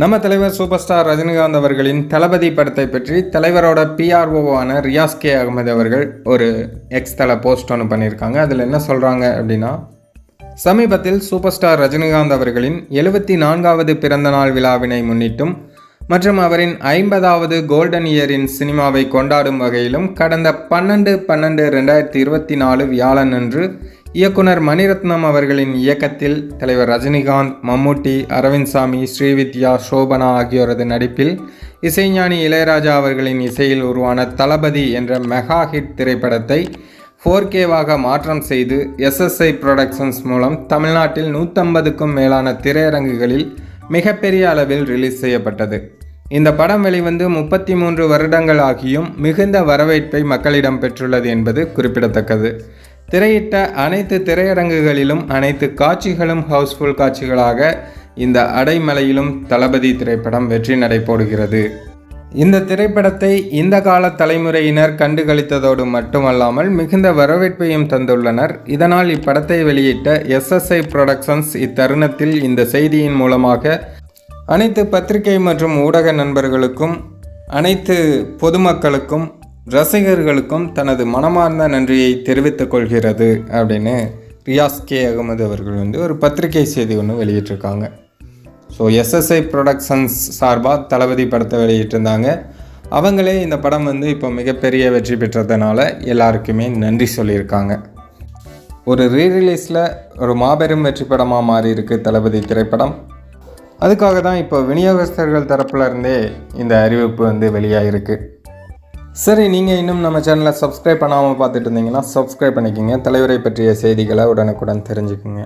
நம்ம தலைவர் super star Rajinikanth அவர்களின் தளபதி படத்தை பற்றி தலைவரோட பிஆர்ஓவான ரியாஸ் கே அகமது அவர்கள் ஒரு எக்ஸ் தள போஸ்ட் ஒன்று பண்ணியிருக்காங்க. அதில் என்ன சொல்கிறாங்க அப்படின்னா, சமீபத்தில் சூப்பர் ஸ்டார் ரஜினிகாந்த் அவர்களின் 74வது பிறந்தநாள் விழாவினை முன்னிட்டும் மற்றும் அவரின் 50வது கோல்டன் இயரின் சினிமாவை கொண்டாடும் வகையிலும் கடந்த 12/12/2024 வியாழன் அன்று இயக்குனர் மணிரத்னம் அவர்களின் இயக்கத்தில் தலைவர் ரஜினிகாந்த், மம்முட்டி, அரவிந்த் சாமி, ஸ்ரீவித்யா, சோபனா ஆகியோரது நடிப்பில் இசைஞானி இளையராஜா அவர்களின் இசையில் உருவான தளபதி என்ற மெகா ஹிட் திரைப்படத்தை 4K-வாக மாற்றம் செய்து SSI புரொடக்ஷன்ஸ் மூலம் தமிழ்நாட்டில் 150க்கும் மேலான திரையரங்குகளில் மிகப்பெரிய அளவில் ரிலீஸ் செய்யப்பட்டது. இந்த படம் வெளிவந்து 33 வருடங்கள் ஆகியும் மிகுந்த வரவேற்பை மக்களிடம் பெற்றுள்ளது என்பது குறிப்பிடத்தக்கது. திரையிட்ட அனைத்து திரையரங்குகளிலும் அனைத்து காட்சிகளும் ஹவுஸ்ஃபுல் காட்சிகளாக இந்த அடைமலையிலும் தளபதி திரைப்படம் வெற்றி நடை போடுகிறது. இந்த திரைப்படத்தை இந்த கால தலைமுறையினர் கண்டுகளித்ததோடு மட்டுமல்லாமல் மிகுந்த வரவேற்பையும் தந்துள்ளனர். இதனால் இப்படத்தை வெளியிட்ட SSI புரொடக்ஷன்ஸ் இத்தருணத்தில் இந்த செய்தியின் மூலமாக அனைத்து பத்திரிகை மற்றும் ஊடக நண்பர்களுக்கும், அனைத்து பொதுமக்களுக்கும், ரசிகர்களுக்கும் தனது மனமார்ந்த நன்றியை தெரிவித்துக் கொள்கிறது அப்படின்னு ரியாஸ் கே அகமது அவர்கள் ஒரு பத்திரிகை செய்தி ஒன்று வெளியிட்டிருக்காங்க. ஸோ SSI புரொடக்ஷன்ஸ் சார்பாக தளபதி படத்தை வெளியிட்டிருந்தாங்க. அவங்களே இந்த படம் இப்போ மிகப்பெரிய வெற்றி பெற்றதுனால எல்லாருக்குமே நன்றி சொல்லியிருக்காங்க. ஒரு ரீரிலீஸில் ஒரு மாபெரும் வெற்றி படமாக மாறி இருக்கு தளபதி திரைப்படம். அதுக்காக தான் இப்போ விநியோகஸ்தர்கள் தரப்புல இருந்தே இந்த அறிவிப்பு வெளியாகிருக்கு. சரி, நீங்கள் இன்னும் நம்ம சேனலை சப்ஸ்கிரைப் பண்ணாமல் பார்த்துட்டு இருந்தீங்கன்னா சப்ஸ்கிரைப் பண்ணிக்கோங்க. தலைவரை பற்றிய செய்திகளை உடனுக்குடன் தெரிஞ்சுக்குங்க.